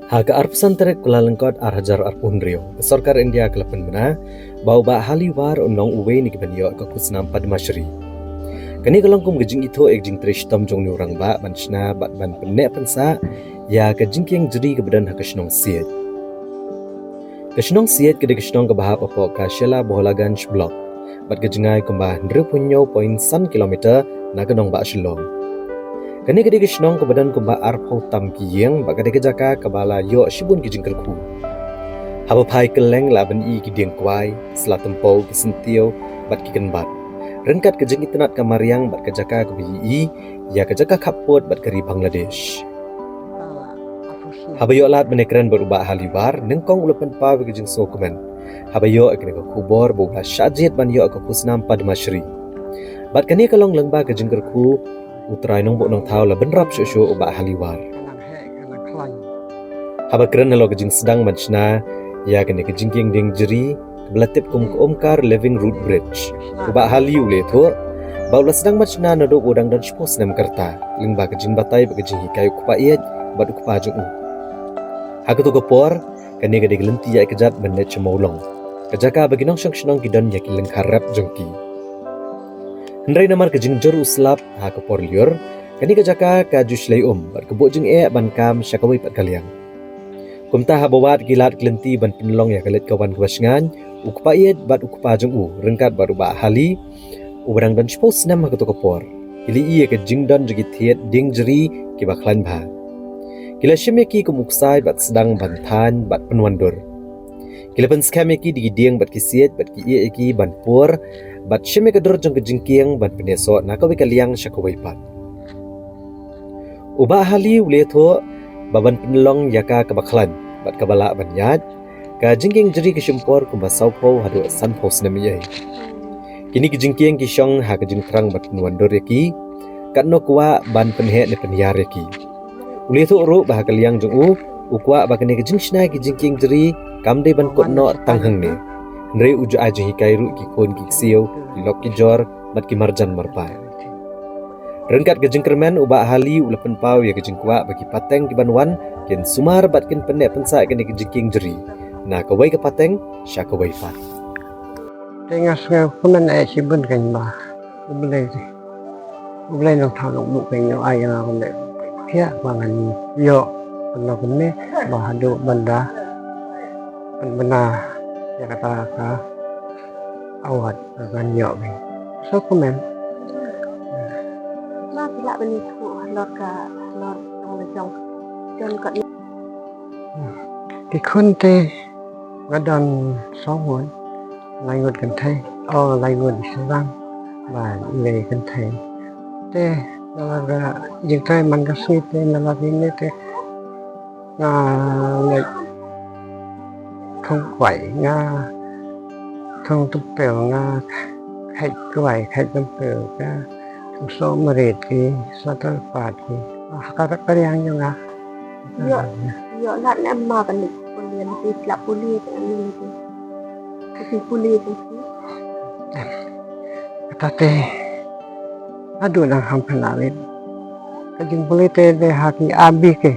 Haga arpsantere kulalengkot arhajar arpunrio. Sarkar India kelapan mana bau ba haliwar unong uwe ni kibanyo ke kusnam padmashri. Kani kalongkum gejing itu jing trishtom jong ni orang ba banchna bat ban penek pensa ya gejing kieng jeri kebadan hakashnong siet. Kashnong siet kede kashnong ke bahap apa ka Shela Boholaganj blok. Bat gejengai kumbah 0.1 kilometer na kenong ba Shillong. Kani kedi kishnong ke badan kumba arpau tam kiyeng bak kadi kejaka kabala yo shibun ki jingkelku. Haba pai keleng laban i ki dieng kwai sela tempau ki sentio bat ki kenbat. Rengkat ke jeng itanat kamariang bat kejaka ke BI ya kejaka kapot bat kari Bangladesh. Haba yo lat menekran berubah halibar nengkong ulapan pa ke jeng sokumen. Haba yo ekne ke kubor boga syajit ban yo ke kusnam padmashri. Bat kani kalong lengba ke jengkerku utrai nong nong tau la benrap shushu ubah haliwar. Haba keren halo kejing sedang manchna ya kene kejing kieng ding jeri kebelatip kum omkar living root bridge. Ubah hali ule tu baula sedang manchna nado udang dan spos nem kerta lingba kejing batai kejing hikai kupa iet bat kupa jung. Haku tu kopor kene kede gelenti ya kejat benet chemaulong. Kejaka bagi nong syang kidan ya kileng harap jengki. Hendrai namar kejing jeru selap ha ke porliur kani kejaka ka juslei bat kebuk jeng ban kam syakawai pat kaliang kumta ha bawat gilat kelenti ban penelong ya kalit kawan kwasngan ukpa iet bat ukpa jeng rengkat baru ba hali ubrang dan spos nam ha ke tokopor ili ia kejing dan jegi thiet ding jeri ki baklan ba kila shemeki kumuksai bat sedang bantan bat penwandur kila pen skameki digidieng bat kisiet bat ki ia ki ban pur bat sheme kadur jong kejingkiang ban peneso nakawi kaliang syakawai pat. Ubah hali ule tho baban penelong yaka kabaklan bat kabala banyat ka jingking jeri kesyempor kumba saupau hadu sanpau senamiyai. Kini kejingkiang kisyong ha kejing terang bat penwandur yaki katno kuwa ban penhe ne penyar yaki. Ule tho ru bah kaliang jong ukwa bakane kejing snai kejingking jeri kamde ban kotno tanghang ne. Nrei uju aja hikai ru ki kon ki siau ki lok ki jor mat ki marjan marpa. Rengkat ke jengkermen ubah hali ulapan pau ya ke jengkwa bagi pateng ki banwan ken sumar bat ken penek pensa ken ki jengking jeri. Na kawai ke pateng sya kawai pat. Tengas nga kuman ay sibun kan ba. Ublay nang tao nang bukay nyo ay nga kundi. Kaya bangan yo pano kundi bahado banda panbana ya kata ka awat ganyo be so komen ma pila bani thu lor trong jong jon ka ki kunte gadon songwon lai ngot kan thai lai ngot sang ba le kan thai te nalaga jing tai man ka si te nalaga ni te nga le không quậy nga không tập bèo nga khách quậy khách tập bèo ka không số mà rệt ki sa ta pat ki ka yang yang nga yo lat na ma kan pulian ti pila puli kan ni ti puli ti tate adu nang hampana rit kajing puli te de haki abi ke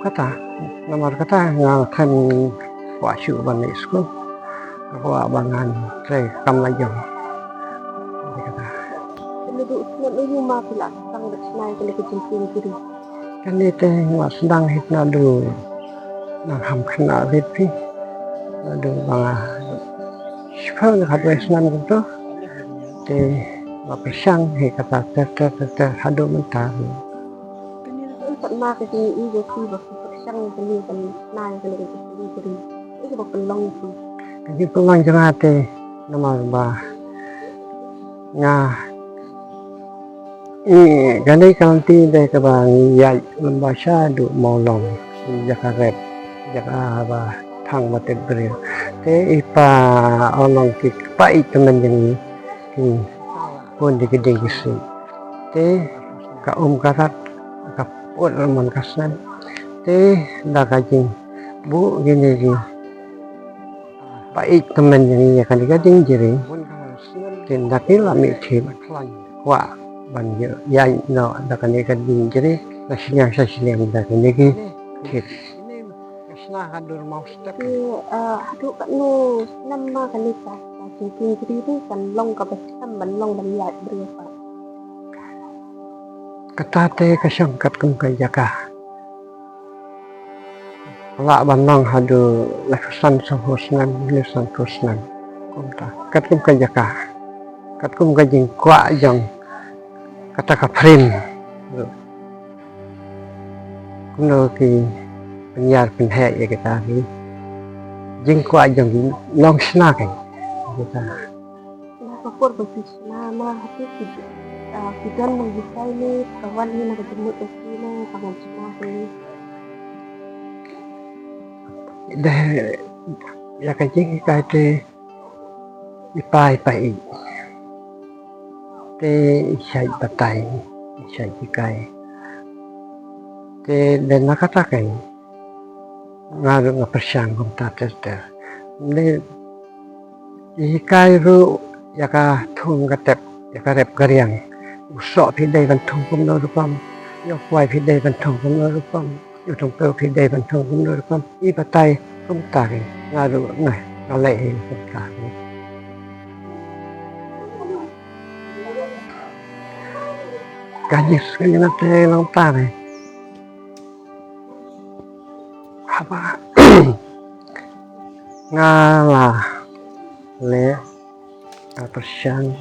kata nomor kata nga kan quả chịu bằng nghệ school quả bằng ngàn rồi cầm lại dòng Penduduk Islam ini ma pula sang bersenai kena kejengking diri. kan ni te nga sedang hit na do nang ham kena rit pi do banga sekarang hadwe senan gitu te apa sang he kata ter hado mentar Tempat ma ke sini ini ki bak sang keni kan nai kena kejengking diri. Ini bak pelong tu. jadi pelang jengate nama ba nga gani kanti de ka ba ya lembasha du maulong jakarep jaka ba thang ba te bre te ipa olong ki pa itemen yang ni pun di gede gisi te ka karat ka pot man kasan te da ka jing bu gini gi pa itemen yang ya kan gading jeri ten dakil ami thim wa ban ya no da kan gading jeri nasinya sa silang da kan gi thit Senang hadur mau step. Haduk kat no nama kan ni ka. Cincin diri kan long ka besam ban long ban liat berapa. Katate kasangkat kum kajaka. Lak banang hadu lesan sahusnan lesan kusnan. Kumta kat kum kajaka. Kat kum kajing kwa jang kata kaprin. Kumno ki penyar penhek ya kita ni. Jing kwa jang long snakai kita. Kapur bersih nama hati kita mengisai ni kawan ni nak jemput bersih ni kawan semua ni. Dah ya kajing kate ipai pai. Te isai batai isai jikai. Te dan nakatakai ngaru ngapersyang kum tater. Ne ikai ru yaka thum katep yaka rep gariang usok pidai bantung kum no rupam yok wai pidai bantung kum no rupam yutong pe pidai bantung kum no rupam I batai kum tai ngaru ngai ngalai kum tai kajis kena te long ta này apa ngala le persian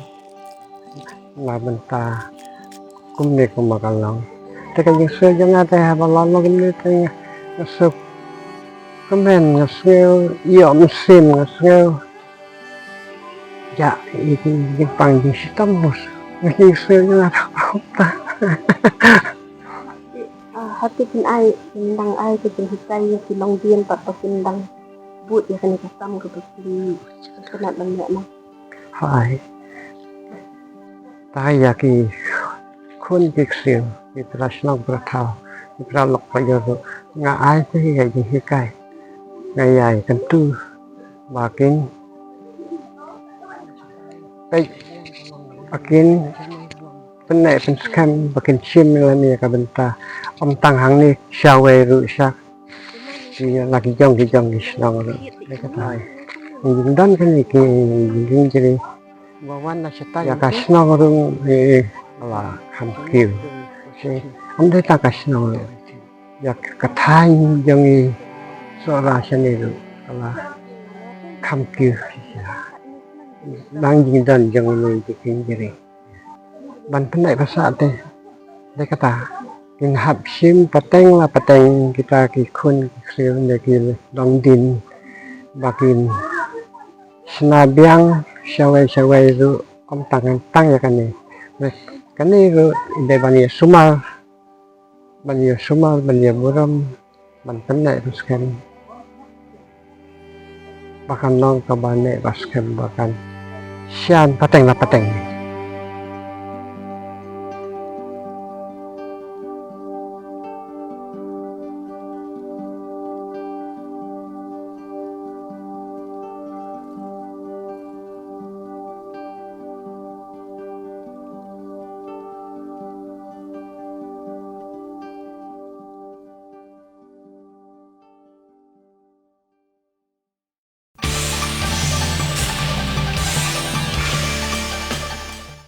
la benta kum ne kum makalong te kajing se janga te balon lo kum ne te ngasuk kemen ngaseu yom sim ngaseu ya iki jepang di sitamus ngasih se janga ta Hati pun ai sindang ai ke hitai ke long dian pat sindang but ya kan kasam ke bersih kena banyak mah. phải ta ya ki khun kik siu kita senang berthao kita lok pa yo nga ai te ga ji kai nga yai kan tu makin ai makin penai penskan makin sim la ni ka benta om tang hang ni shawe ru sak thì lagi jong ki senang ru ka tai những đón cái này thì những cái này ya cả senang ru là ham kiu ông thấy ta cả senang ru ya cả thai jong ni so ra sini ru là ham kiu đang những đón jong ni cái này ban penai bahasa teh dia kata in hab sim pateng la pateng kita ki khun kriu ne ki dong din bakin senabiang syawai ru om tang ya kan ni kan ni ru ide bani sumal bani buram ban penai ruskan bahkan nong ka bane baskan bahkan sian pateng la pateng